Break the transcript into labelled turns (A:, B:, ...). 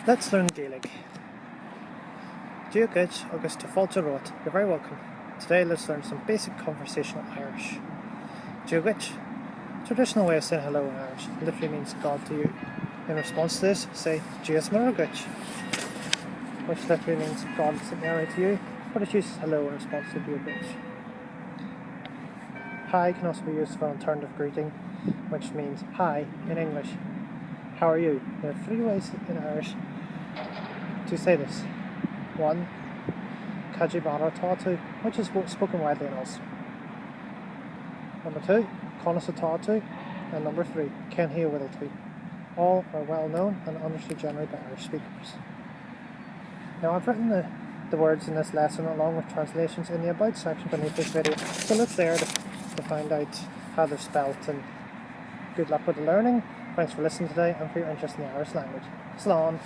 A: Let's learn Gaeilge. Gaeilge, agus fáilte romhat. You're very welcome. Today let's learn some basic conversational Irish. Gaeilge, traditional way of saying hello in Irish, literally means God to you. In response to this, say Gaeilge, which literally means God is sitting to you, but it uses hello in response to Gaeilge. Hi can also be used for an alternative greeting, which means hi in English. How are you? There are 3 ways in Irish to say this. 1. Caji bara tatu, which is spoken widely in Ulster. Number 2. Conas tatu, and number 3. Ken he bhfuil. All are well known and understood generally by Irish speakers. Now I've written the words in this lesson along with translations in the About section beneath this video, so look there to find out how they're spelt, and good luck with the learning. Thanks for listening today and for your interest in the Irish language. Slán.